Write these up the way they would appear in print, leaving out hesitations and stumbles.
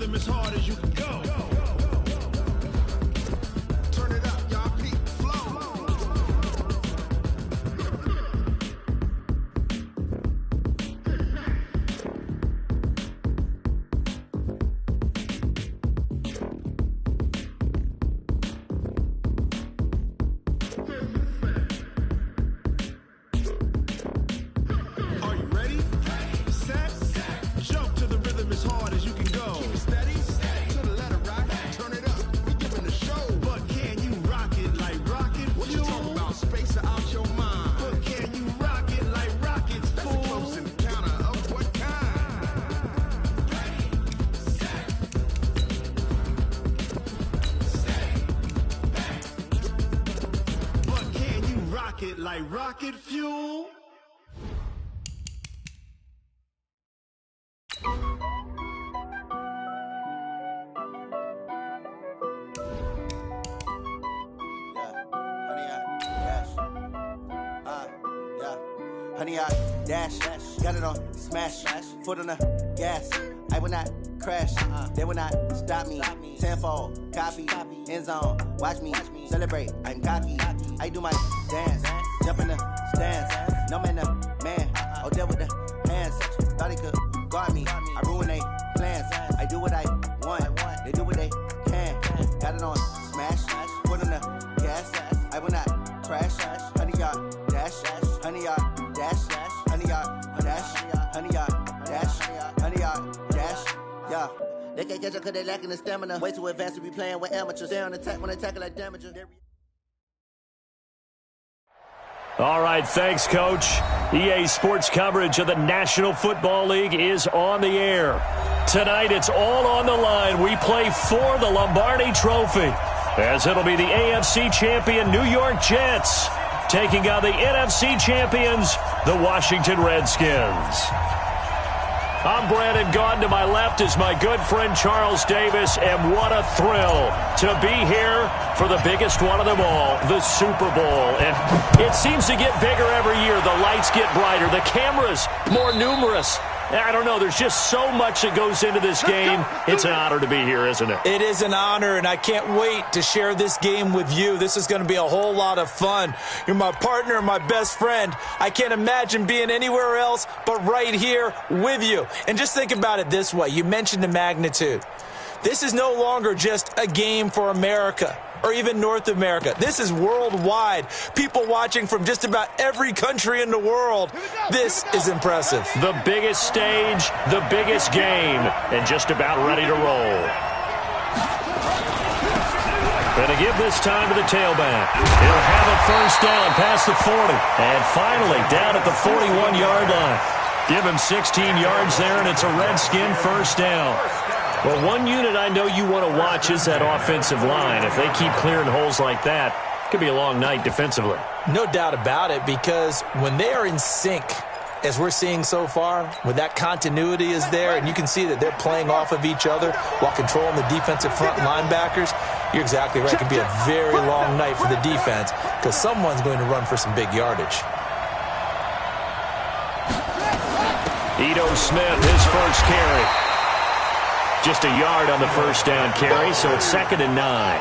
rhythm as hard as you can go. Turn it up, y'all. Peak flow. Are you ready? Set. Jump to the rhythm as hard as you can go. Keep it steady. To the letter right. Turn it up. We giving the show. But can you rock it like rocket fuel? What you talking about? Space out your mind. But can you rock it like rockets, fool? That's a close encounter of what kind? But can you rock it like rocket fuel? Honey, I dash, got it on smash, foot on the gas. I will not crash, they will not stop me. Tenfold, copy, end zone, watch me celebrate. I'm cocky, I do my dance, jump in the stands. No man, man, oh there with the hands. Thought he could guard me, I ruin they plans. I do what I want, they do what they can. Got it on smash, foot on the gas. I will not crash, honey, y'all dash, honey, y'all dash, honey, y'all dash, honey, y'all dash, honey, y'all dash, yeah. They can't catch up cause they lacking the stamina. Way too advanced to be playing with amateurs. They on attack when they tackle like damagers. All right, thanks, Coach. EA Sports coverage of the National Football League is on the air. Tonight, it's all on the line. We play for the Lombardi Trophy, as it'll be the AFC champion New York Jets taking on the NFC champions, the Washington Redskins. I'm Brandon Gaudin. To my left is my good friend Charles Davis, and what a thrill to be here for the biggest one of them all, the Super Bowl. And it seems to get bigger every year. The lights get brighter, the cameras more numerous. I don't know. There's just so much that goes into this game. It's an honor to be here, isn't it? It is an honor, and I can't wait to share this game with you. This is going to be a whole lot of fun. You're my partner, my best friend. I can't imagine being anywhere else but right here with you. And just think about it this way. You mentioned the magnitude. This is no longer just a game for America or even North America. This is worldwide. People watching from just about every country in the world. This is impressive. The biggest stage, the biggest game, and just about ready to roll. Going to give this time to the tailback. He'll have a first down past the 40. And finally down at the 41-yard line. Give him 16 yards there, and it's a Redskin first down. Well, one unit I know you want to watch is that offensive line. If they keep clearing holes like that, it could be a long night defensively. No doubt about it, because when they are in sync, as we're seeing so far, when that continuity is there, and you can see that they're playing off of each other while controlling the defensive front linebackers, you're exactly right. It could be a very long night for the defense because someone's going to run for some big yardage. Ito Smith, his first carry. Just a yard on the first down carry, so it's 2nd and 9.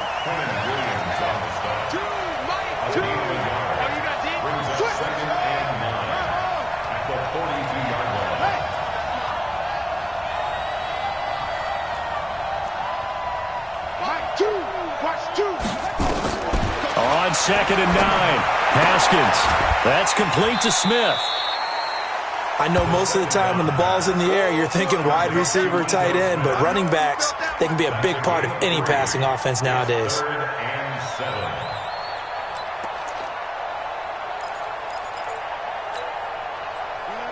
On 2nd and 9, Haskins. That's complete to Smith. I know most of the time when the ball's in the air, you're thinking wide receiver, tight end, but running backs, they can be a big part of any passing offense nowadays.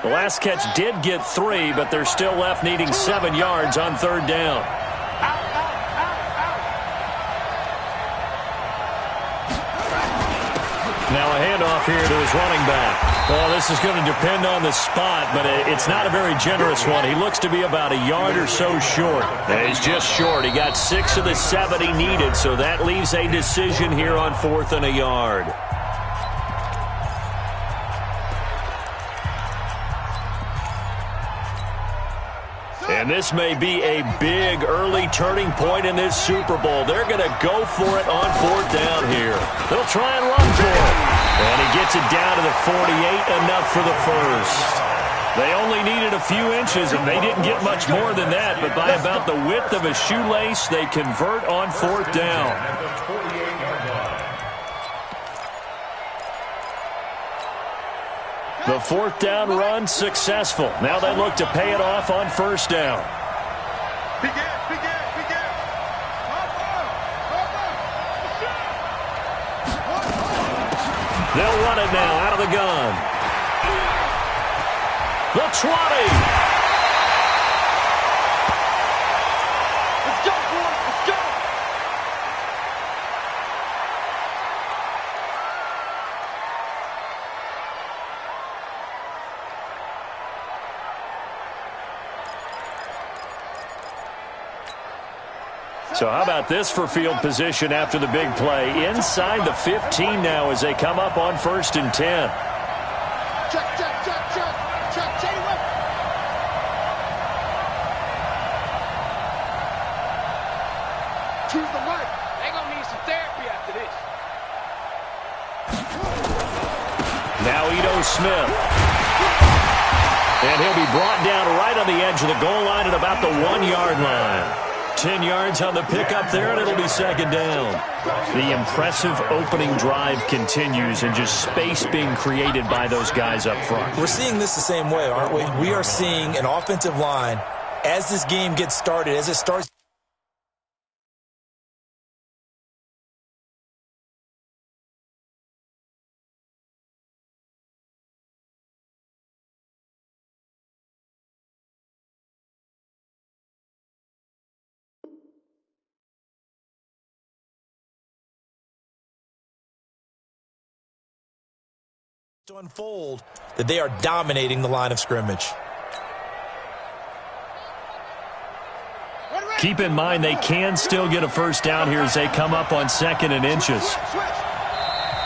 The last catch did get 3, but they're still left needing 7 yards on 3rd down. Now a handoff here to his running back. Well, this is going to depend on the spot, but it's not a very generous one. He looks to be about a yard or so short. And he's just short. He got 6 of the 7 he needed, so that leaves a decision here on 4th and a yard. And this may be a big early turning point in this Super Bowl. They're going to go for it on 4th down here. They'll try and run for it. And he gets it down to the 48, enough for the first. They only needed a few inches, and they didn't get much more than that. But by about the width of a shoelace, they convert on 4th down. The 4th down run successful. Now they look to pay it off on 1st down. They'll run it now out of the gun. The 20. Let's go, boys. Let's go. So how about this for field position after the big play? Inside the 15 now as they come up on 1st and 10. Check. Take it. Choose the right. They're going to need some therapy after this. Now Ito Smith. And he'll be brought down right on the edge of the goal line at about the 1-yard line. 10 yards on the pickup there, and it'll be 2nd down. The impressive opening drive continues, and just space being created by those guys up front. We're seeing this the same way, aren't we? We are seeing an offensive line, as this game gets started, as it starts. To unfold that they are dominating the line of scrimmage. Keep in mind they can still get a 1st down here as they come up on 2nd and inches.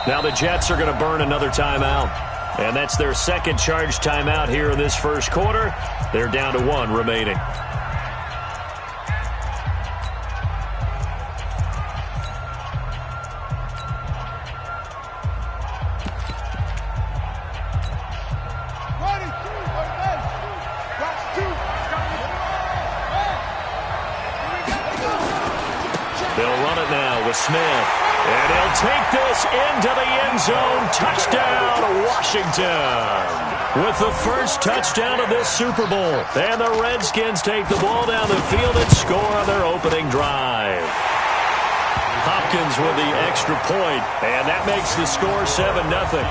Now the Jets are going to burn another timeout. And that's their 2nd charge timeout here in this 1st quarter. They're down to 1 remaining. Smith, and he'll take this into the end zone. Touchdown, Washington. With the first touchdown of this Super Bowl. And the Redskins take the ball down the field and score on their opening drive. Hopkins with the extra point, and that makes the score 7-0.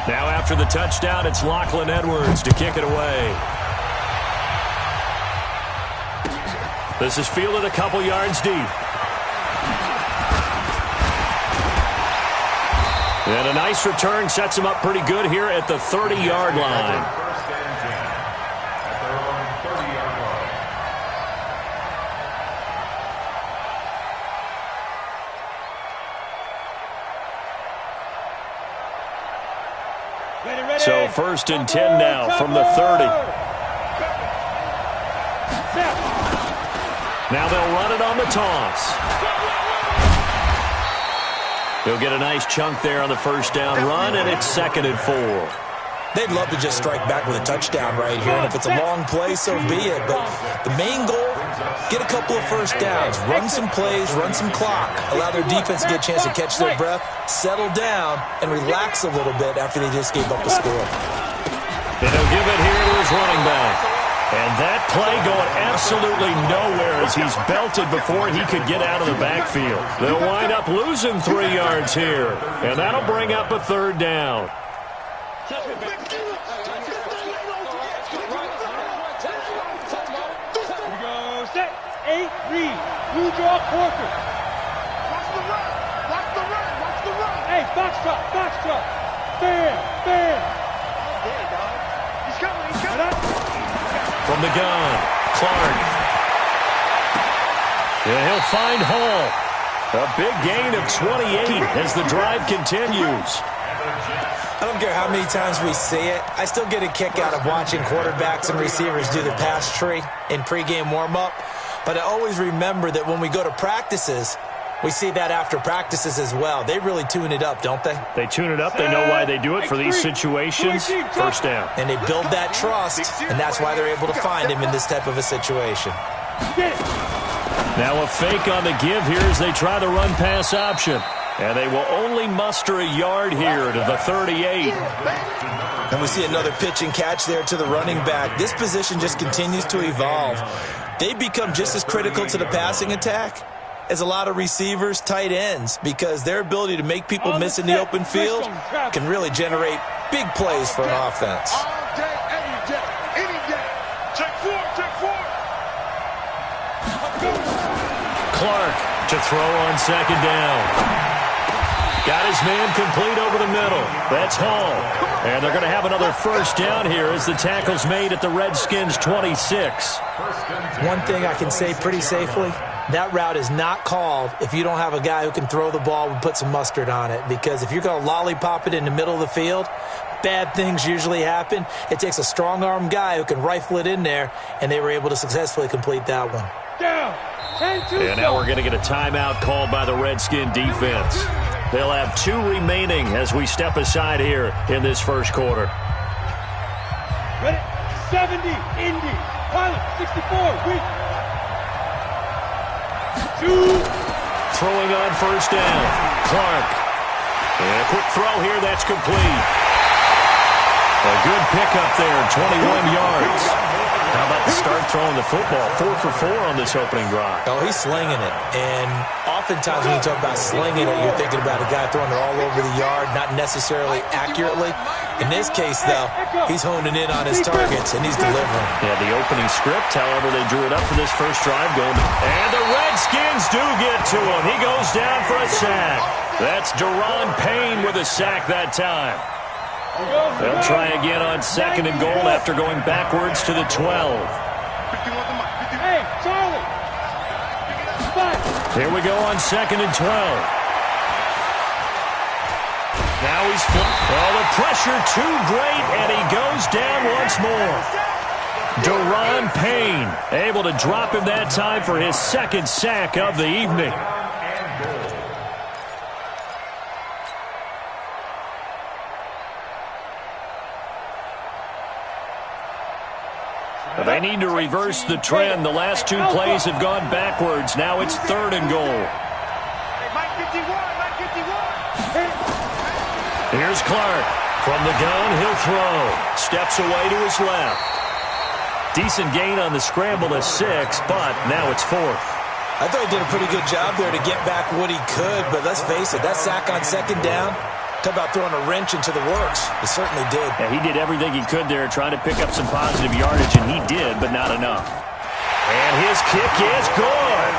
Now after the touchdown, it's Lachlan Edwards to kick it away. This is fielded a couple yards deep. And a nice return sets him up pretty good here at the 30-yard line. So 1st and 10 now from the 30. Now they'll run it on the toss. He'll get a nice chunk there on the 1st down run, and it's 2nd and 4. They'd love to just strike back with a touchdown right here, and if it's a long play, so be it. But the main goal, get a couple of 1st downs, run some plays, run some clock, allow their defense to get a chance to catch their breath, settle down, and relax a little bit after they just gave up the score. And he'll give it here to his running back. And that play going absolutely nowhere as he's belted before he could get out of the backfield. They'll wind up losing 3 yards here, and that'll bring up a 3rd down. Set, 8, read. Blue draw, Corker. Watch the run. Watch the run. Watch the run. Hey, box truck. Bam. Okay, dog. He's coming. From the gun, Clark. Yeah, he'll find Hall. A big gain of 28 as the drive continues. I don't care how many times we see it. I still get a kick out of watching quarterbacks and receivers do the pass tree in pregame warm-up. But I always remember that when we go to practices, we see that after practices as well. They really tune it up, don't they? They tune it up. They know why they do it for these situations. First down. And they build that trust, and that's why they're able to find him in this type of a situation. Now a fake on the give here as they try the run-pass option. And they will only muster a yard here to the 38. And we see another pitch and catch there to the running back. This position just continues to evolve. They become just as critical to the passing attack as a lot of receivers, tight ends, because their ability to make people miss in the open field can really generate big plays for an offense. All day, every day, any day. Check four. Clark to throw on second down. Got his man complete over the middle. That's Hall. And they're going to have another first down here as the tackle's made at the Redskins' 26. One thing I can say pretty safely, that route is not called if you don't have a guy who can throw the ball and put some mustard on it. Because if you're going to lollipop it in the middle of the field, bad things usually happen. It takes a strong-arm guy who can rifle it in there, and they were able to successfully complete that one. Down. And now we're going to get a timeout called by the Redskin defense. They'll have 2 remaining as we step aside here in this first quarter. Ready? 70, Indy. Pilot, 64, weak. 2. Throwing on first down. Clark. And a quick throw here. That's complete. A good pickup there. 21 yards. How about the start throwing the football? 4 for 4 on this opening drive. Oh, he's slinging it. And oftentimes when you talk about slinging it, you're thinking about a guy throwing it all over the yard, not necessarily accurately. In this case, though, he's honing in on his targets, and he's delivering. Yeah, the opening script, however, they drew it up for this first drive. And the Redskins do get to him. He goes down for a sack. That's Deron Payne with a sack that time. They'll try again on second and goal after going backwards to the 12. Hey, Charlie. Here we go on second and 12. Now he's well, the pressure too great, and he goes down once more. Deron Payne able to drop him that time for his second sack of the evening. They need to reverse the trend. The last 2 plays have gone backwards. Now it's third and goal. Mike 51. Here's Clark. From the gun, he'll throw. Steps away to his left. Decent gain on the scramble of 6, but now it's 4th. I thought he did a pretty good job there to get back what he could, but let's face it, that sack on second down, talk about throwing a wrench into the works. He certainly did. Yeah, he did everything he could there trying to pick up some positive yardage, and he did, but not enough. And his kick is good.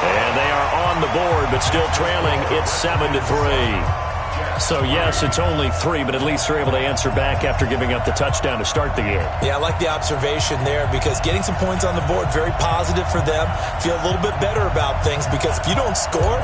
And they are on the board, but still trailing. It's 7-3. So, yes, it's only 3, but at least they're able to answer back after giving up the touchdown to start the game. Yeah, I like the observation there because getting some points on the board, very positive for them. Feel a little bit better about things because if you don't score,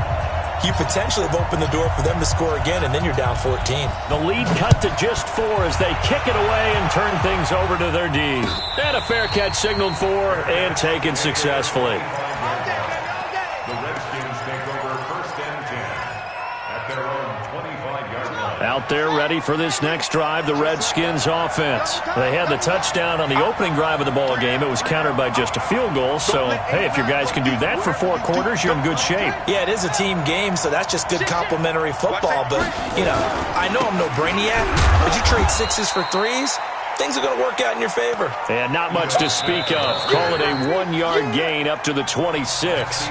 you potentially have opened the door for them to score again, and then you're down 14. The lead cut to just 4 as they kick it away and turn things over to their D. And a fair catch signaled for and taken successfully. The Redskins take over first and 10 at their own 25-yard line. Out there ready for this next drive, the Redskins offense. They had the touchdown on the opening drive of the ball game. It was countered by just a field goal. So, hey, if your guys can do that for 4 quarters, you're in good shape. Yeah, it is a team game, so that's just good complimentary football. But, you know, I know I'm no brainiac, but you trade 6s for 3s, things are going to work out in your favor. And not much to speak of. Call it a 1-yard gain up to the 26.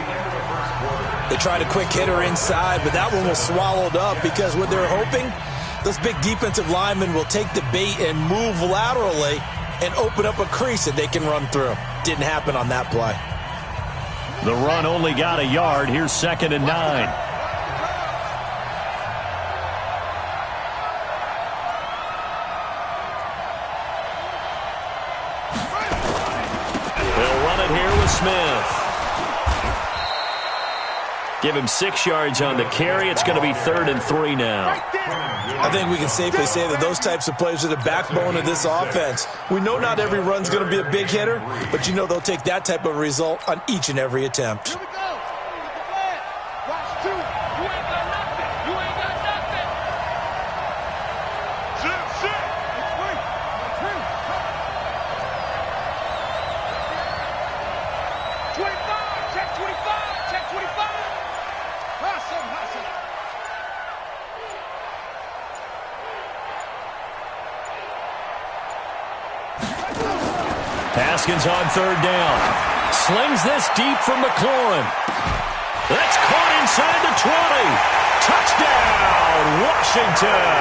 They tried a quick hitter inside, but that one was swallowed up because what they're hoping, those big defensive linemen will take the bait and move laterally and open up a crease that they can run through. Didn't happen on that play. The run only got a yard. Here's 2nd and 9. They'll run it here with Smith. Give him 6 yards on the carry. It's going to be 3rd and 3 now. I think we can safely say that those types of plays are the backbone of this offense. We know not every run's going to be a big hitter, but you know they'll take that type of result on each and every attempt. Here we go. Watch 2. You ain't got nothing. You ain't got nothing. Sit. 25. Check 25. Check 25. Hustle. Haskins on 3rd down. Slings this deep from McLaurin. That's caught inside the 20. Touchdown, Washington.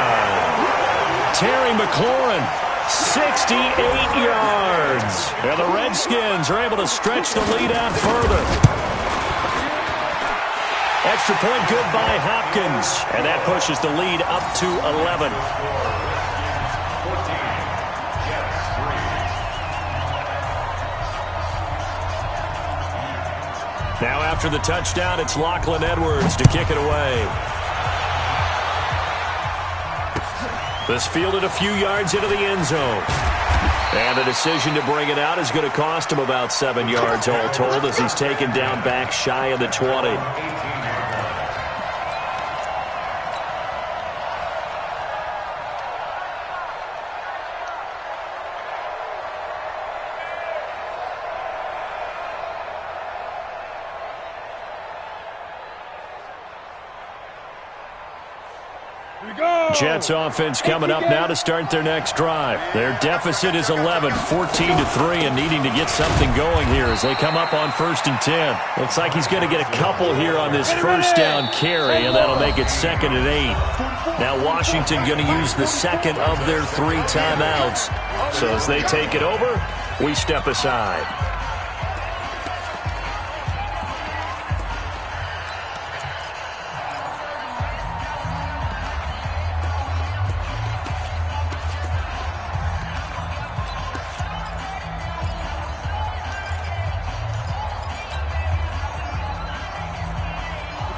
Terry McLaurin, 68 yards. And the Redskins are able to stretch the lead out further. Extra point good by Hopkins. And that pushes the lead up to 11. Now after the touchdown, it's Lachlan Edwards to kick it away. This fielded a few yards into the end zone. And the decision to bring it out is going to cost him about 7 yards all told as he's taken down back shy of the 20. Jets offense coming up now to start their next drive. Their deficit is 11, 14-3, and needing to get something going here as they come up on 1st and 10. Looks like he's going to get a couple here on this 1st down carry, and that'll make it 2nd and 8. Now Washington going to use the 2nd of their 3 timeouts. So as they take it over, we step aside.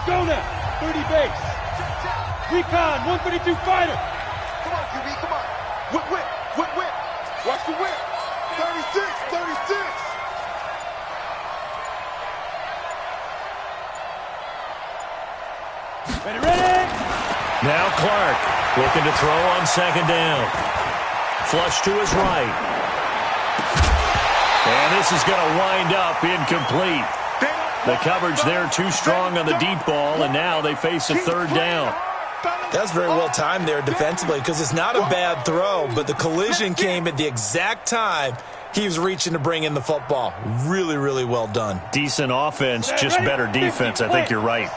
Go now. 30 base. Recon, 132 fighter. Come on, QB, come on. Whip. Watch the whip. 36. Ready? Now Clark looking to throw on 2nd down. Flush to his right. And this is going to wind up incomplete. The coverage there too strong on the deep ball, and now they face a 3rd down. That's very well timed there defensively because it's not a bad throw, but the collision came at the exact time he was reaching to bring in the football. Really, really well done. Decent offense, just better defense. I think you're right.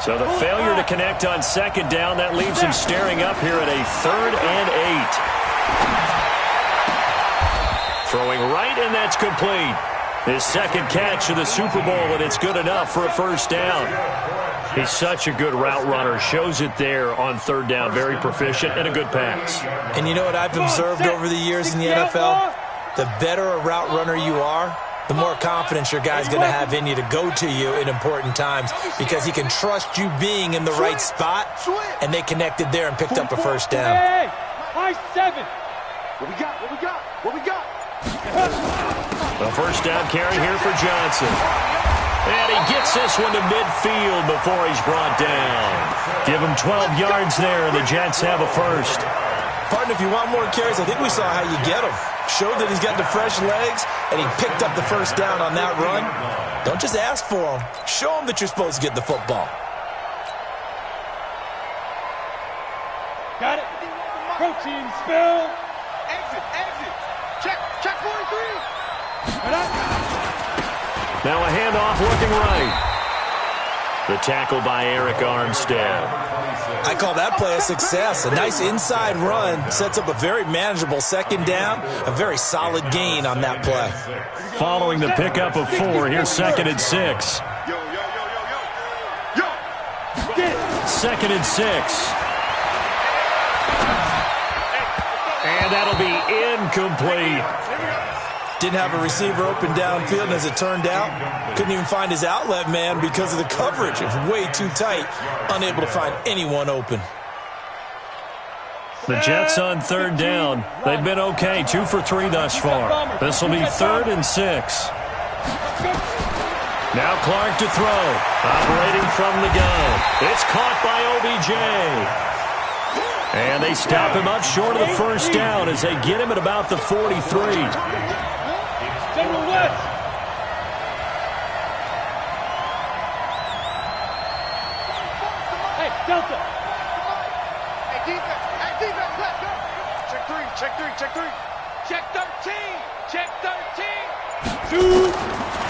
So the failure to connect on 2nd down, that leaves him staring up here at a 3rd and 8. Throwing right, and that's complete. His 2nd catch of the Super Bowl, and it's good enough for a 1st down. He's such a good route runner. Shows it there on 3rd down. Very proficient and a good pass. And you know what I've observed over the years in the NFL? The better a route runner you are, the more confidence your guy's going to have in you to go to you in important times because he can trust you being in the right spot, and they connected there and picked up a 1st down. Hey, high 7. What we got? The 1st down carry here for Johnson. And he gets this one to midfield before he's brought down. Give him 12 yards there, and the Jets have a 1st. Partner, if you want more carries, I think we saw how you get him. Showed that he's got the fresh legs, and he picked up the 1st down on that run. Don't just ask for him. Show him that you're supposed to get the football. Got it. Protein spill. Exit. Check 43. Now a handoff looking right. The tackle by Eric Armstead. I call that play a success. A nice inside run sets up a very manageable 2nd down. A very solid gain on that play. Following the pickup of 4, here's 2nd and 6. Yo. 2nd and 6. And that'll be incomplete. Didn't have a receiver open downfield, and as it turned out, couldn't even find his outlet man because of the coverage. It was way too tight, unable to find anyone open. The Jets on third down. They've been okay, 2 for 3 thus far. This will be 3rd and 6. Now Clark to throw. Operating from the gun. It's caught by OBJ. And they stop him up short of the first down as they get him at about the 43. General West. Hey, Delta. Hey, defense. Hey, defense, let's go. Check 3, check 3, check 3. Check 13, check 13. 2.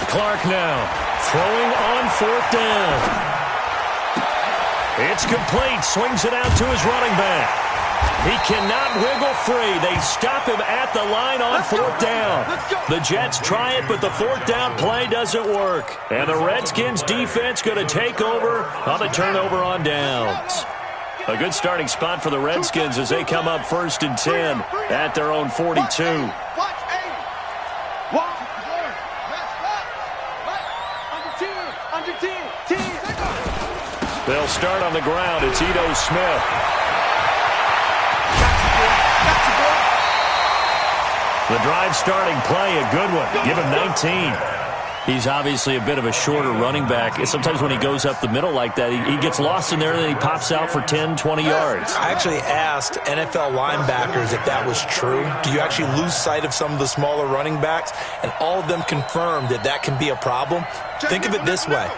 Clark now throwing on 4th down. It's complete. Swings it out to his running back. He cannot wiggle free. They stop him at the line on 4th down. The Jets try it, but the 4th down play doesn't work. And the Redskins defense going to take over on the turnover on downs. A good starting spot for the Redskins as they come up 1st and 10 at their own 42. Watch 8. Watch. Under 10. 10. They'll start on the ground. It's Ito Smith. The drive starting play, a good one. Give him 19. He's obviously a bit of a shorter running back. Sometimes when he goes up the middle like that, he gets lost in there and then he pops out for 10, 20 yards. I actually asked NFL linebackers if that was true. Do you actually lose sight of some of the smaller running backs? And all of them confirmed that that can be a problem. Think of it this way.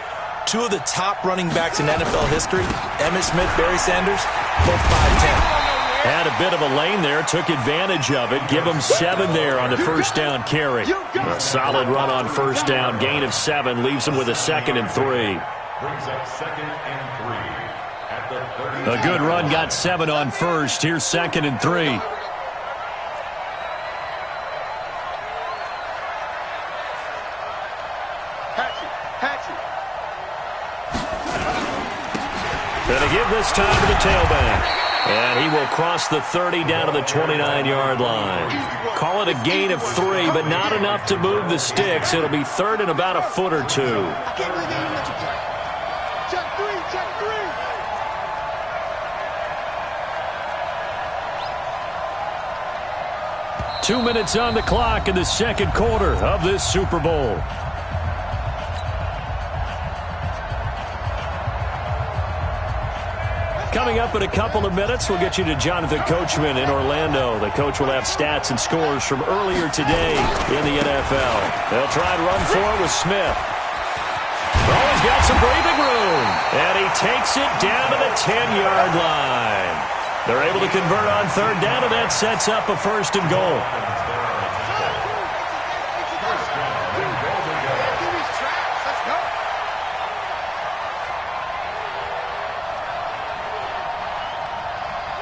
2 of the top running backs in NFL history, Emmitt Smith, Barry Sanders, both 5'10". Had a bit of a lane there, took advantage of it. Give him 7 there on the first down carry. A solid run on first down, gain of 7, leaves him with a 2nd and 3. Brings up 2nd and 3 at the 30. A good run, got 7 on first. Here's 2nd and 3. Gonna give this time to the tailback. And he will cross the 30 down to the 29-yard line. Call it a gain of 3, but not enough to move the sticks. It'll be 3rd and about a foot or 2. I can't believe they didn't let you check. Check 3, check 3. 2 minutes on the clock in the second quarter of this Super Bowl. Coming up in a couple of minutes, we'll get you to Jonathan Coachman in Orlando. The coach will have stats and scores from earlier today in the NFL. They'll try and run for it with Smith. Oh, he's got some breathing room. And he takes it down to the 10-yard line. They're able to convert on 3rd down, and that sets up a 1st and goal.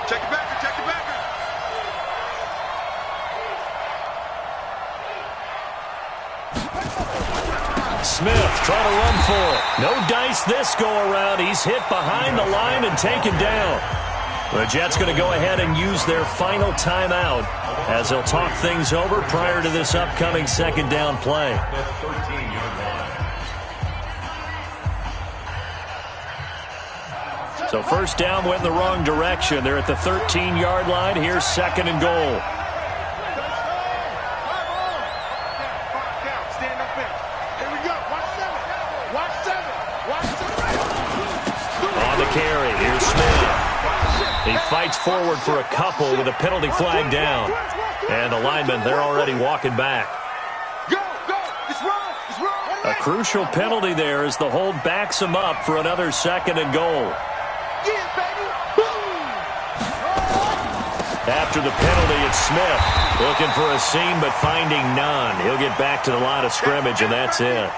Check it back, check it back. Smith trying to run for it. No dice this go around. He's hit behind the line and taken down. The Jets going to go ahead and use their final timeout as they'll talk things over prior to this upcoming 2nd down play. The 13-yard line. So 1st down went in the wrong direction. They're at the 13-yard line. Here's 2nd and goal. Stand up there. Here we go. Watch 7. Watch 7. On the carry, here's Smith. He fights forward for a couple with a penalty flag down. And the linemen, they're already walking back. Go. It's wrong. A crucial penalty there as the hold backs him up for another 2nd and goal. Yeah, baby. Boom. After the penalty, it's Smith looking for a seam but finding none. He'll get back to the line of scrimmage, and that's it.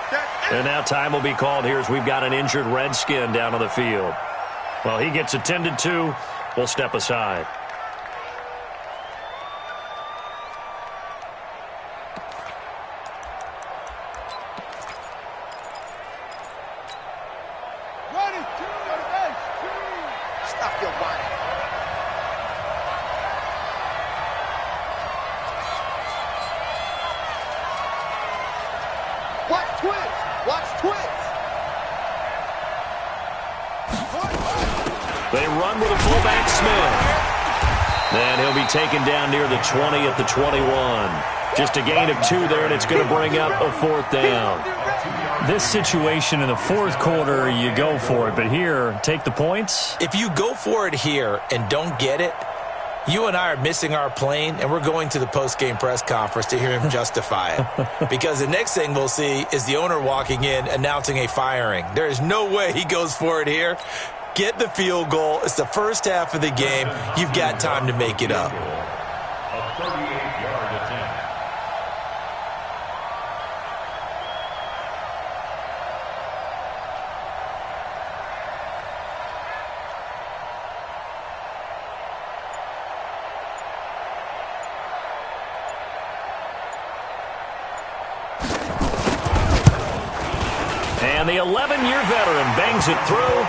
And now time will be called here as we've got an injured Redskin down on the field. Well, he gets attended to. We'll step aside. Stop your body. They run with a fullback, Smith. And he'll be taken down near the 20 at the 21. Just a gain of 2 there, and it's going to bring up a 4th down. This situation in the 4th quarter, you go for it. But here, take the points. If you go for it here and don't get it, you and I are missing our plane, and we're going to the post-game press conference to hear him justify it. Because the next thing we'll see is the owner walking in announcing a firing. There is no way he goes for it here. Get the field goal. It's the first half of the game. You've got time to make it up. A 38-yard attempt. And the 11-year veteran bangs it through.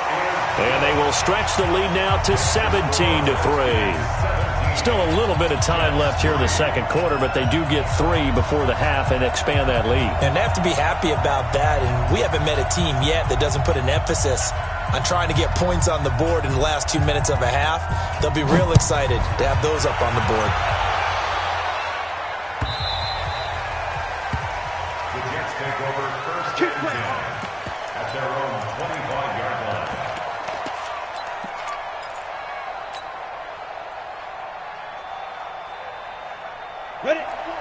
And they will stretch the lead now to 17-3. Still a little bit of time left here in the 2nd quarter, but they do get 3 before the half and expand that lead. And they have to be happy about that. And we haven't met a team yet that doesn't put an emphasis on trying to get points on the board in the last 2 minutes of a half. They'll be real excited to have those up on the board. The Jets take over first and 10 at their own 25-yard line.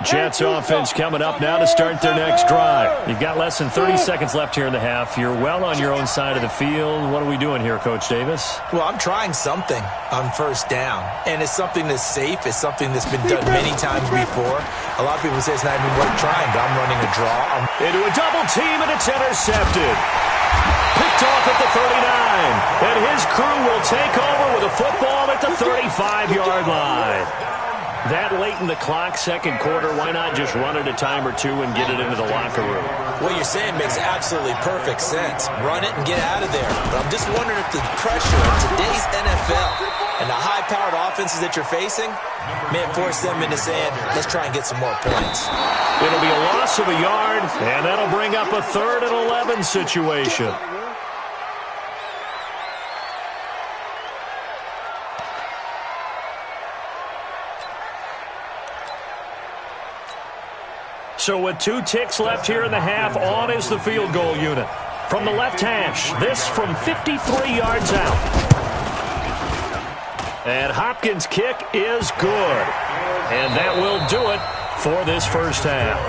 Jets offense coming up now to start their next drive. You've got less than 30 seconds left here in the half. You're well on your own side of the field. What are we doing here, Coach Davis? Well, I'm trying something on first down, and it's something that's safe. It's something that's been done many times before. A lot of people say it's not even worth trying, but I'm running a draw. Into a double team, and it's intercepted. Picked off at the 39, and his crew will take over with a football at the 35-yard line. That late in the clock, 2nd quarter, why not just run it a time or 2 and get it into the locker room? What you're saying makes absolutely perfect sense. Run it and get out of there. But I'm just wondering if the pressure of today's NFL and the high-powered offenses that you're facing may have forced them into saying, let's try and get some more points. It'll be a loss of a yard, and that'll bring up a 3rd and 11 situation. So with 2 ticks left here in the half, on is the field goal unit. From the left hash, this from 53 yards out. And Hopkins' kick is good. And that will do it for this first half.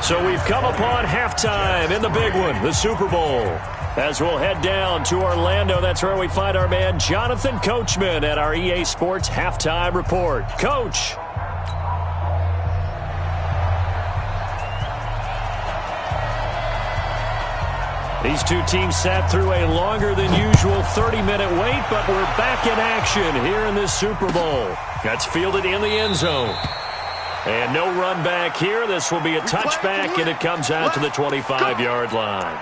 So we've come upon halftime in the big one, the Super Bowl. As we'll head down to Orlando, that's where we find our man Jonathan Coachman at our EA Sports Halftime Report. Coach. These 2 teams sat through a longer than usual 30-minute wait, but we're back in action here in this Super Bowl. That's fielded in the end zone. And no run back here. This will be a touchback, and it comes out to the 25-yard line.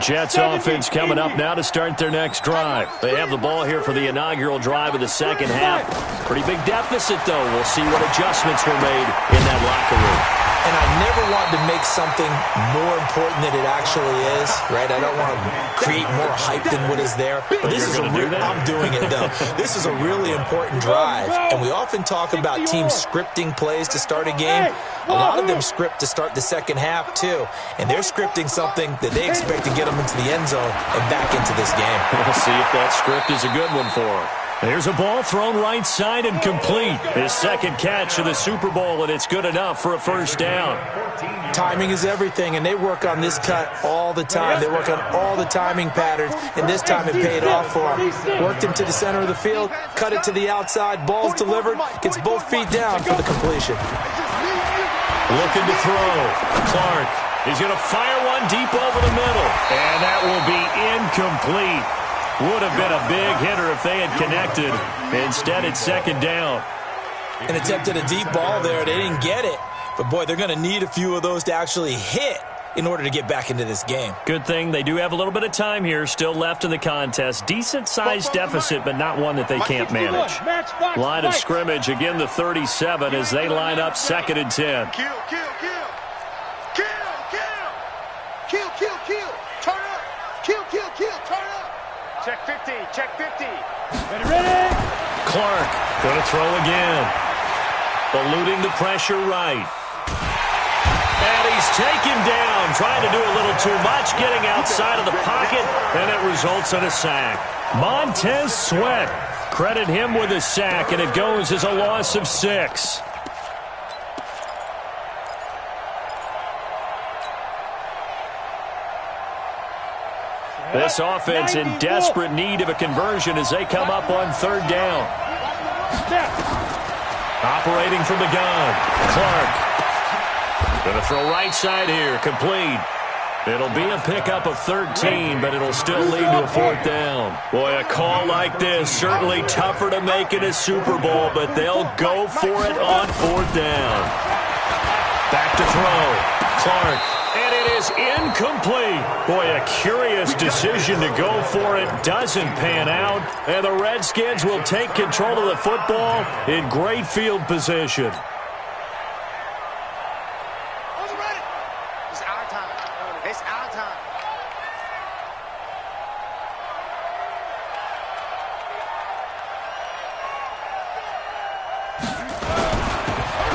Jets offense coming up now to start their next drive. They have the ball here for the inaugural drive of the second half. Pretty big deficit, though. We'll see what adjustments were made in that locker room. And I never want to make something more important than it actually is, right? I don't want to create more hype than what is there. But this is I'm doing it, though. This is a really important drive. And we often talk about teams scripting plays to start a game. A lot of them script to start the second half, too. And they're scripting something that they expect to get them into the end zone and back into this game. We'll see if that script is a good one for them. There's a ball thrown right side and complete. His second catch of the Super Bowl, and it's good enough for a first down. Timing is everything, and they work on this cut all the time. They work on all the timing patterns, and this time it paid off for him. Worked him to the center of the field, cut it to the outside, ball's delivered, gets both feet down for the completion. Looking to throw. Clark. He's going to fire one deep over the middle, and that will be incomplete. Would have been a big hitter if they had connected. Instead, it's second down. And attempted a deep ball there. They didn't get it. But, boy, they're going to need a few of those to actually hit in order to get back into this game. Good thing they do have a little bit of time here still left in the contest. Decent-sized deficit, but not one that they can't manage. Line of scrimmage, again the 37 as they line up 2nd and 10. Kill. Turn up. Kill. Turn up. Check 50. Ready? Clark going to throw again. Eluding the pressure right. And he's taken down, trying to do a little too much, getting outside of the pocket, and it results in a sack. Montez Sweat, credit him with a sack, and it goes as a loss of 6. This offense in desperate need of a conversion as they come up on 3rd down. Operating from the gun, Clark. Going to throw right side here, complete. It'll be a pickup of 13, but it'll still lead to a 4th down. Boy, a call like this, certainly tougher to make in a Super Bowl, but they'll go for it on 4th down. Back to throw, Clark. And it is incomplete. Boy, a curious decision to go for it. Doesn't pan out. And the Redskins will take control of the football in great field position. Who's ready? It's our time. It's our time.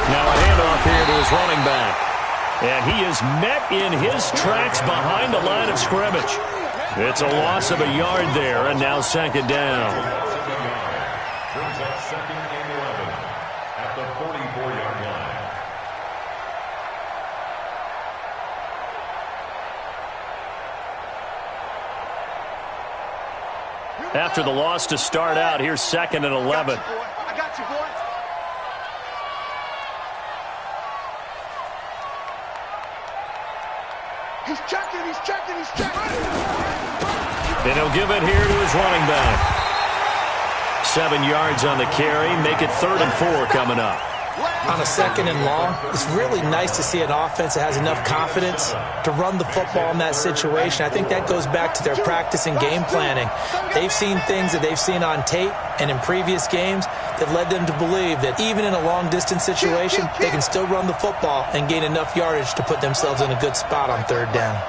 Now a handoff here to his running back. And he is met in his tracks behind the line of scrimmage. It's a loss of a yard there, and now 2nd down. Brings up 2nd and 11 at the 44-yard line. After the loss to start out, here's 2nd and 11. I got you, boy. He's checking. And he'll give it here to his running back. 7 yards on the carry. Make it 3rd and 4 coming up. On a 2nd and long, it's really nice to see an offense that has enough confidence to run the football in that situation. I think that goes back to their practice and game planning. They've seen things that they've seen on tape and in previous games that led them to believe that even in a long-distance situation, they can still run the football and gain enough yardage to put themselves in a good spot on 3rd down.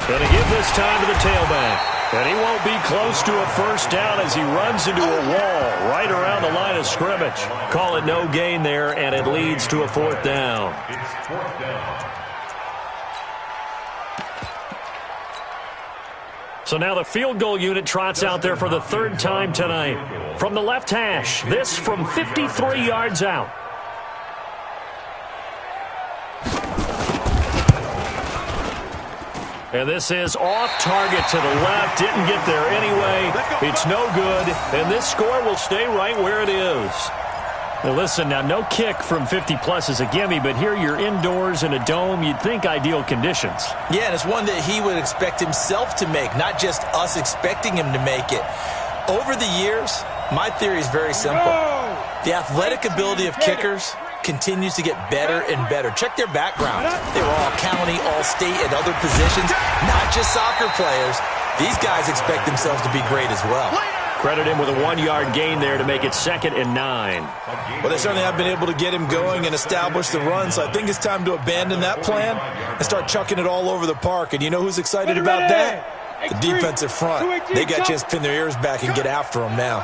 Going to give this time to the tailback. And he won't be close to a 1st down as he runs into a wall right around the line of scrimmage. Call it no gain there, and it leads to a 4th down. It's 4th down. So now the field goal unit trots out there for the 3rd time tonight. From the left hash, this from 53 yards out. And this is off target to the left. Didn't get there anyway. It's no good. And this score will stay right where it is. Now listen, now no kick from 50-plus is a gimme, but here you're indoors in a dome. You'd think ideal conditions. Yeah, and it's one that he would expect himself to make, not just us expecting him to make it. Over the years, my theory is very simple. The athletic ability of kickers continues to get better and better. Check their background. They were all county, all state, at other positions, not just soccer players. These guys expect themselves to be great as well. Credit him with a 1-yard gain there to make it 2nd and 9. Well, they certainly have been able to get him going and establish the run, so I think it's time to abandon that plan and start chucking it all over the park. And you know who's excited about that? The defensive front. They got a chance to pin their ears back and get after him now.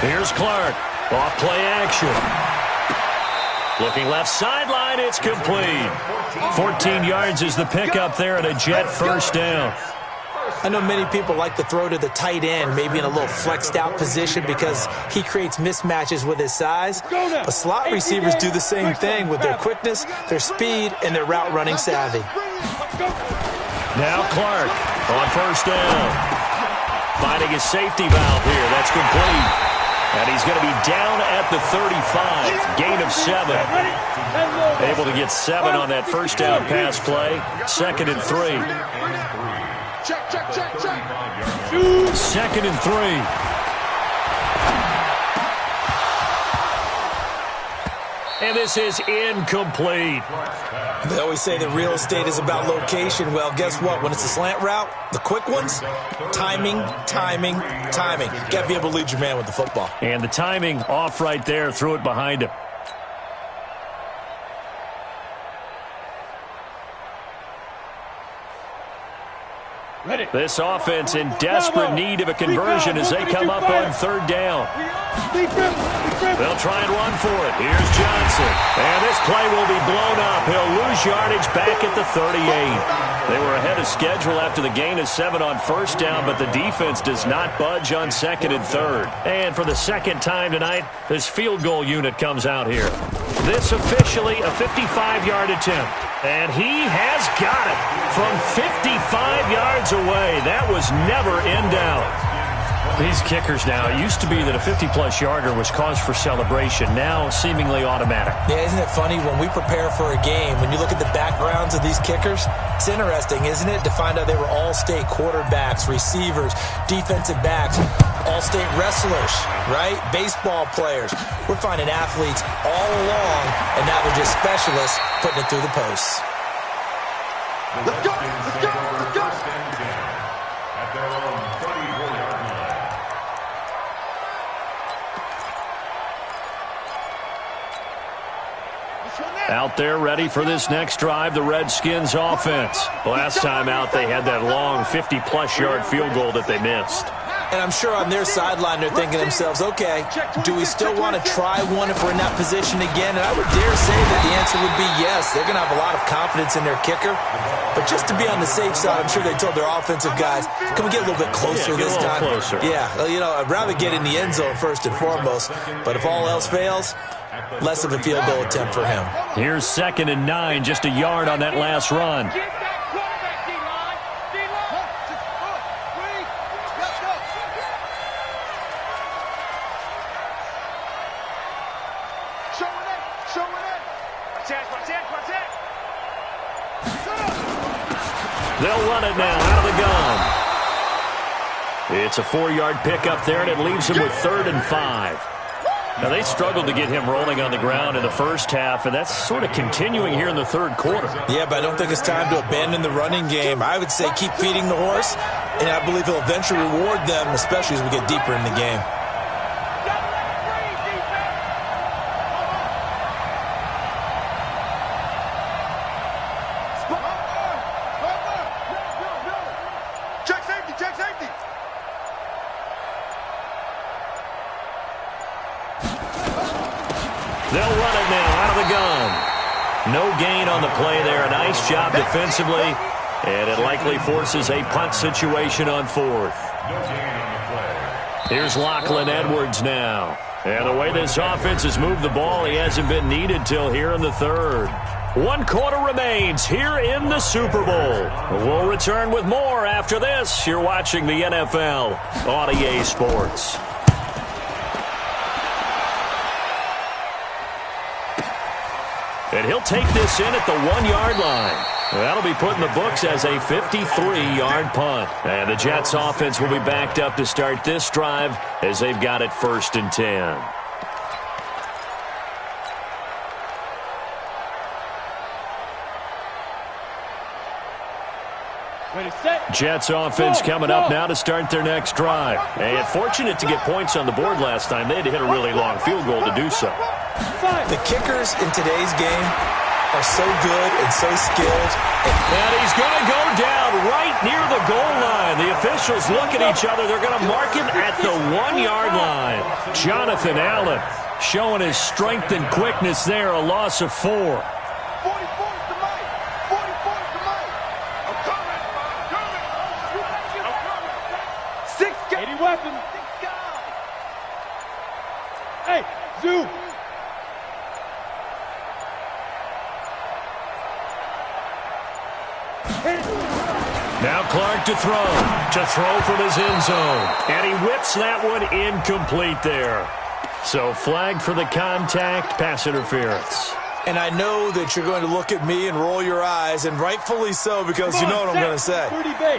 Here's Clark. Off play action. Looking left sideline, it's complete. 14 yards is the pickup there and a Jet 1st down. I know many people like to throw to the tight end, maybe in a little flexed out position because he creates mismatches with his size. But slot receivers do the same thing with their quickness, their speed, and their route running savvy. Now Clark on 1st down. Finding his safety valve here. That's complete. And he's going to be down at the 35. Gain of 7. Able to get 7 on that 1st down pass play. 2nd and 3. Check. 2nd and 3. And this is incomplete. They always say that real estate is about location. Well, guess what? When it's a slant route, the quick ones, timing. Got to be able to lead your man with the football. And the timing off right there. Threw it behind him. Ready. This offense in desperate need of a conversion as they come up on third down. They'll try and run for it. Here's Johnson. And this play will be blown up. He'll lose yardage back at the 38. They were ahead of schedule after the gain of 7 on first down, but the defense does not budge on second and third. And for the second time tonight, this field goal unit comes out here. This officially a 55-yard attempt. And he has got it from 55 yards away. That was never in doubt. These kickers now, it used to be that a 50-plus yarder was cause for celebration. Now seemingly automatic. Yeah, isn't it funny when we prepare for a game, when you look at the backgrounds of these kickers, it's interesting, isn't it, to find out they were all-state quarterbacks, receivers, defensive backs, all-state wrestlers, right? Baseball players. We're finding athletes all along, and now they're just specialists putting it through the posts. Let's go! Let's go! Let's go! At their own 34-yard line. Out there ready for this next drive, the Redskins offense. Last time out, they had that long 50-plus yard field goal that they missed. And I'm sure on their sideline they're thinking to themselves, okay, do we still want to try one if we're in that position again? And I would dare say that the answer would be yes. They're going to have a lot of confidence in their kicker. But just to be on the safe side, I'm sure they told their offensive guys, can we get a little bit closer this time? Closer. Yeah, you know, I'd rather get in the end zone first and foremost. But if all else fails, less of a field goal attempt for him. Here's 2nd and 9, just a yard on that last run. They'll run it now out of the gun. It's a 4-yard pickup there, and it leaves him with 3rd and 5. Now, they struggled to get him rolling on the ground in the first half, and that's sort of continuing here in the third quarter. Yeah, but I don't think it's time to abandon the running game. I would say keep feeding the horse, and I believe he'll eventually reward them, especially as we get deeper in the game. They'll run it now out of the gun. No gain on the play there. A nice job defensively, and it likely forces a punt situation on 4th. No gain on the play. Here's Lachlan Edwards now. And the way this offense has moved the ball, he hasn't been needed till here in the 3rd. 1 quarter remains here in the Super Bowl. We'll return with more after this. You're watching the NFL on EA Sports. And he'll take this in at the 1-yard line. That'll be put in the books as a 53-yard punt. And the Jets offense will be backed up to start this drive as they've got it 1st and 10. Jets offense coming up now to start their next drive. And fortunate to get points on the board last time. They had to hit a really long field goal to do so. The kickers in today's game are so good and so skilled. And he's going to go down right near the goal line. The officials look at each other. They're going to mark him at the 1-yard line. Jonathan Allen showing his strength and quickness there. A loss of 4. Weapon. Hey, Zoo. Now Clark to throw from his end zone. And he whips that one incomplete there. So flagged for the contact, pass interference. And I know that you're going to look at me and roll your eyes, and rightfully so, because you know what I'm going to say.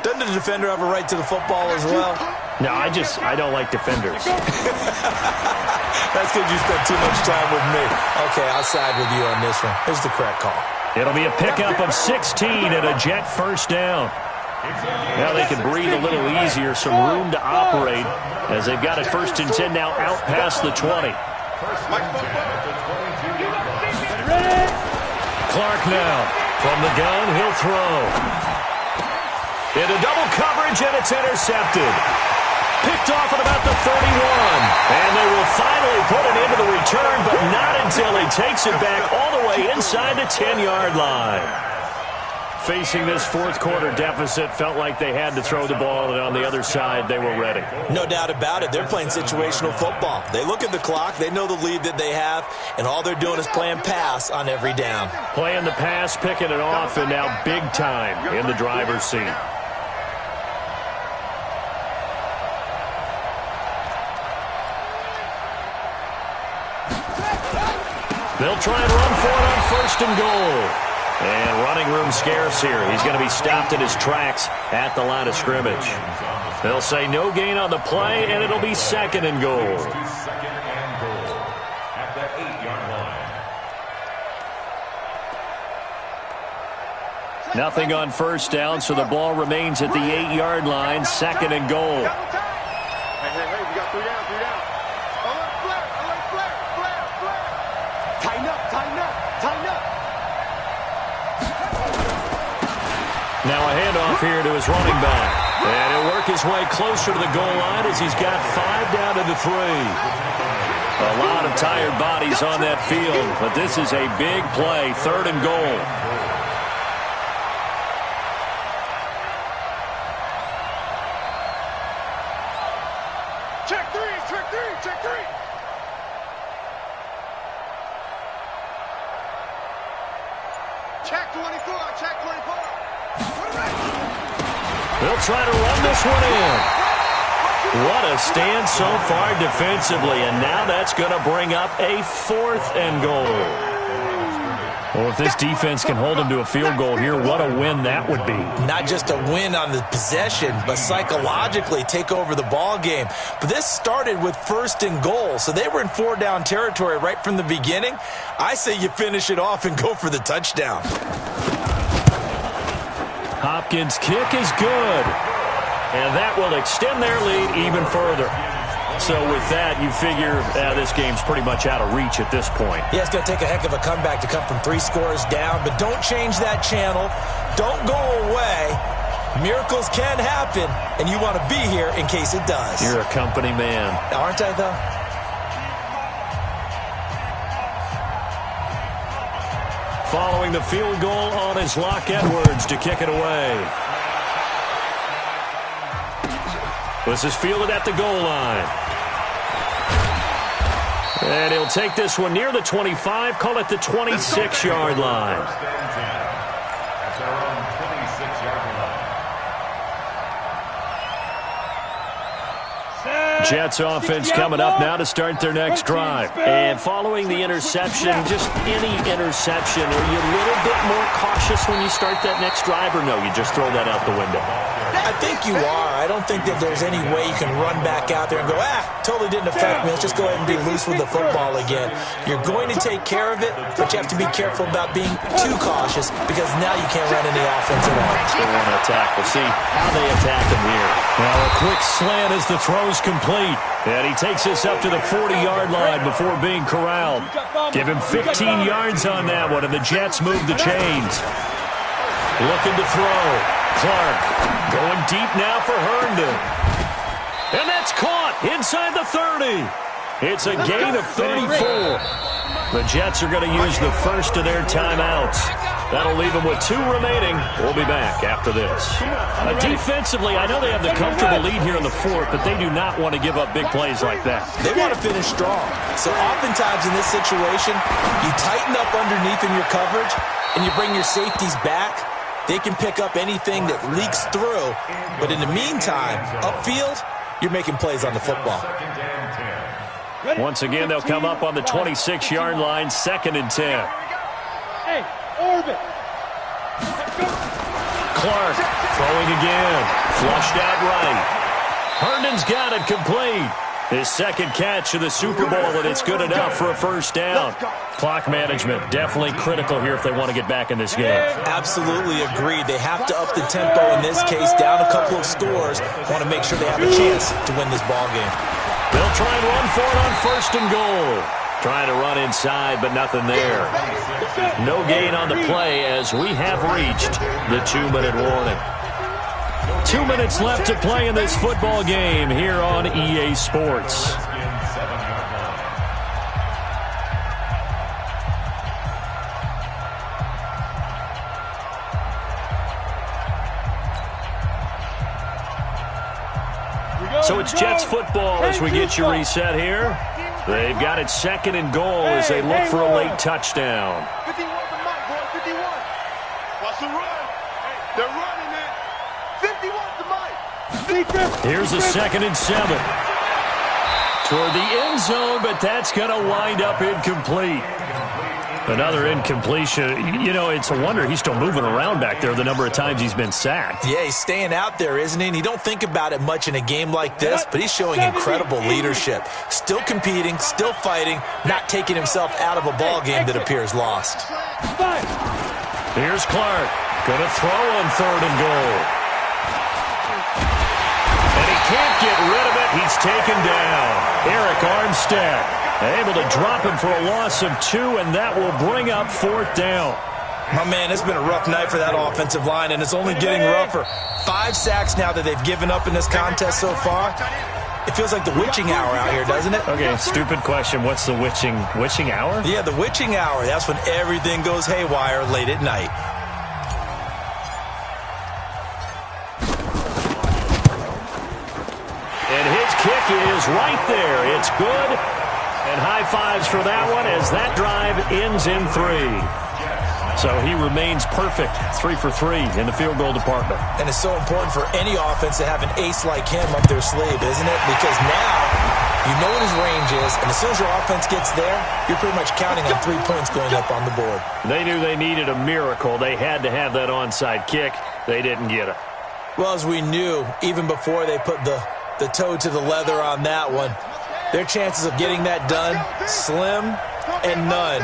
Doesn't the defender have a right to the football as well? No, I don't like defenders. That's because you spent too much time with me. Okay, I'll side with you on this one. Here's the correct call. It'll be a pickup of 16 and a Jet first down. Now they can breathe a little easier, some room to operate as they've got it 1st and 10 now out past the 20. Clark now from the gun, he'll throw. Into double coverage, and it's intercepted. Picked off at about the 31. And they will finally put it into the return, but not until he takes it back all the way inside the 10-yard line. Facing this fourth quarter deficit, felt like they had to throw the ball, and on the other side, they were ready. No doubt about it. They're playing situational football. They look at the clock, they know the lead that they have, and all they're doing is playing pass on every down. Playing the pass, picking it off, and now big time in the driver's seat. They'll try and run for it on 1st and goal. And running room scarce here. He's going to be stopped in his tracks at the line of scrimmage. They'll say no gain on the play, and it'll be 2nd and goal. 2nd and goal at the 8-yard line. Nothing on 1st down, so the ball remains at the 8-yard line. 2nd and goal. Hey, we got 3 down, 3 down. Flare. Tighten up. Now a handoff here to his running back. And he'll work his way closer to the goal line as he's got 5 down to the 3. A lot of tired bodies on that field, but this is a big play, 3rd and goal. Check 3. Check 24. They'll try to run this one in. What a stand so far defensively, and now that's going to bring up a 4th and goal. Well, if this defense can hold them to a field goal here, what a win that would be. Not just a win on the possession, but psychologically take over the ball game. But this started with 1st and goal, so they were in 4-down territory right from the beginning. I say you finish it off and go for the touchdown. Hopkins' kick is good, and that will extend their lead even further. So with that, you figure this game's pretty much out of reach at this point. Yeah, it's going to take a heck of a comeback to come from 3 scores down, but don't change that channel. Don't go away. Miracles can happen, and you want to be here in case it does. You're a company man. Aren't I, though? Following the field goal on his Locke Edwards to kick it away. This is fielded at the goal line. And he'll take this one near the 25, call it the 26-yard line. That's around 26-yard line. Jets offense coming up now to start their next drive. And following the interception, just any interception, are you a little bit more cautious when you start that next drive, or no, you just throw that out the window? I think you are. I don't think that there's any way you can run back out there and go, totally didn't affect me. Let's just go ahead and be loose with the football again. You're going to take care of it, but you have to be careful about being too cautious because now you can't run any offense at all. They want to attack. We'll see how they attack him here. Now a quick slant as the throw's complete. And he takes this up to the 40-yard line before being corralled. Give him 15 yards on that one, and the Jets move the chains. Looking to throw. Clark going deep now for Herndon. And that's caught inside the 30. It's a gain of 34. The Jets are going to use the first of their timeouts. That'll leave them with 2 remaining. We'll be back after this. Defensively, I know they have the comfortable lead here in the 4th, but they do not want to give up big plays like that. They want to finish strong. So oftentimes in this situation, you tighten up underneath in your coverage, and you bring your safeties back. They can pick up anything that leaks through. But in the meantime, upfield, you're making plays on the football. Once again, they'll come up on the 26-yard line, 2nd and 10. Hey, orbit. Clark throwing again. Flushed out right. Herndon London's got it complete. His second catch of the Super Bowl, and it's good enough for a first down. Clock management, definitely critical here if they want to get back in this game. Absolutely agreed. They have to up the tempo in this case, down a couple of scores. Want to make sure they have a chance to win this ball game. They'll try and run for it on 1st and goal. Trying to run inside, but nothing there. No gain on the play as we have reached the 2-minute warning. 2 minutes left to play in this football game here on EA Sports. So it's Jets football as we get you reset here. They've got it 2nd and goal as they look for a late touchdown. 51 to Mike, boy, 51. Watch the run. They're running it. 51 to Mike. Here's a 2nd and 7. Toward the end zone, but that's going to wind up incomplete. Another incompletion. You know, it's a wonder he's still moving around back there the number of times he's been sacked. Yeah, he's staying out there, isn't he? And you don't think about it much in a game like this, but he's showing incredible leadership. Still competing, still fighting, not taking himself out of a ball game that appears lost. Here's Clark. Going to throw on 3rd and goal. And he can't get rid of it. He's taken down. Eric Armstead able to drop him for a loss of 2, and that will bring up 4th down. My man, it's been a rough night for that offensive line, and it's only getting rougher. 5 sacks now that they've given up in this contest so far. It feels like the witching hour out here, doesn't it? Okay, stupid question. What's the witching hour? Yeah, the witching hour. That's when everything goes haywire late at night. And his kick is right there. It's good. And high fives for that one as that drive ends in 3. So he remains perfect, 3 for 3 in the field goal department. And it's so important for any offense to have an ace like him up their sleeve, isn't it? Because now you know what his range is, and as soon as your offense gets there, you're pretty much counting on 3 points going up on the board. They knew they needed a miracle. They had to have that onside kick. They didn't get it. Well, as we knew, even before they put the toe to the leather on that one, their chances of getting that done, slim and none.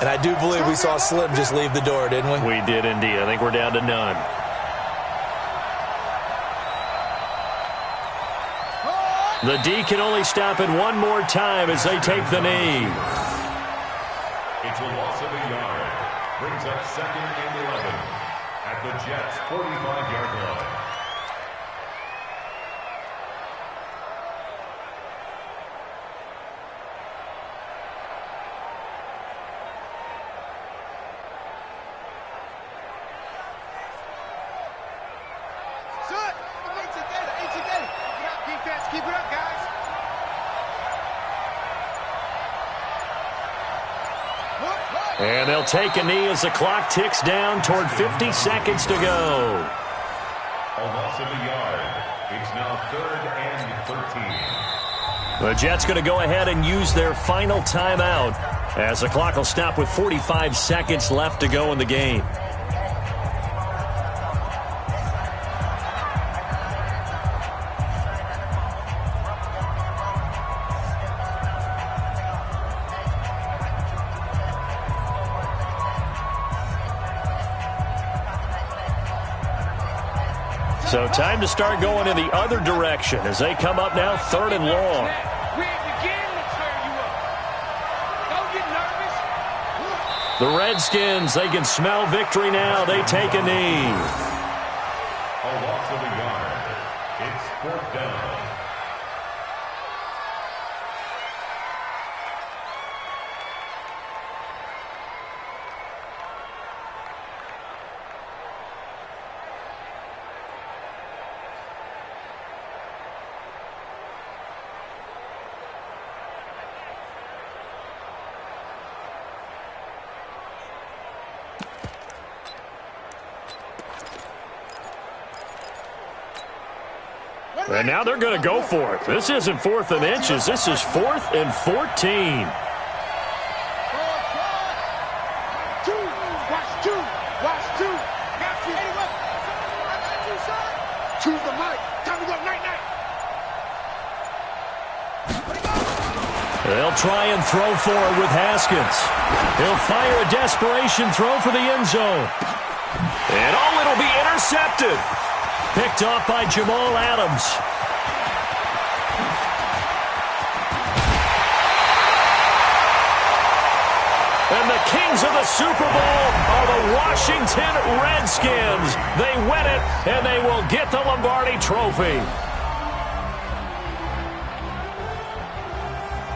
And I do believe we saw Slim just leave the door, didn't we? We did indeed. I think we're down to none. The D can only stop it one more time as they take the knee. It's a loss of a yard. Brings up 2nd and 11 at the Jets' 45-yard line. Keep it up, guys. And they'll take a knee as the clock ticks down toward 50 seconds to go. A loss of a yard. It's now 3rd and 13. The Jets going to go ahead and use their final timeout as the clock will stop with 45 seconds left to go in the game. So time to start going in the other direction as they come up now 3rd and long. The Redskins, they can smell victory now. They take a knee. A loss of a yard. It's 4th down. And now they're going to go for it. This isn't 4th and inches. This is 4th and 14. They'll try and throw for it with Haskins. He'll fire a desperation throw for the end zone. And it'll be intercepted. Picked off by Jamal Adams. And the kings of the Super Bowl are the Washington Redskins. They win it, and they will get the Lombardi Trophy.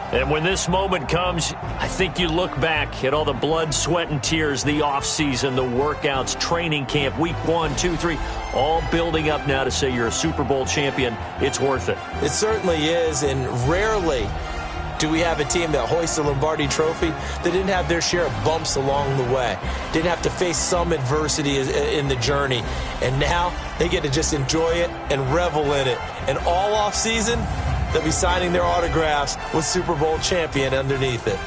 And when this moment comes, I think you look back at all the blood, sweat, and tears, the offseason, the workouts, training camp, week 1, 2, 3, all building up now to say you're a Super Bowl champion. It's worth it. It certainly is, and rarely do we have a team that hoists a Lombardi Trophy that didn't have their share of bumps along the way, didn't have to face some adversity in the journey, and now they get to just enjoy it and revel in it. And all offseason, they'll be signing their autographs with Super Bowl champion underneath it.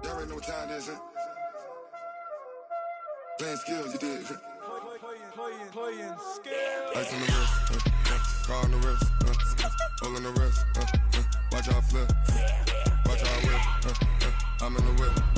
Y'all already know what time it is, huh? Playing skills, you did. Playing skills. Ice on the wrist, car on the wrist, hole in the wrist, watch out flip, watch out whip, I'm in the whip.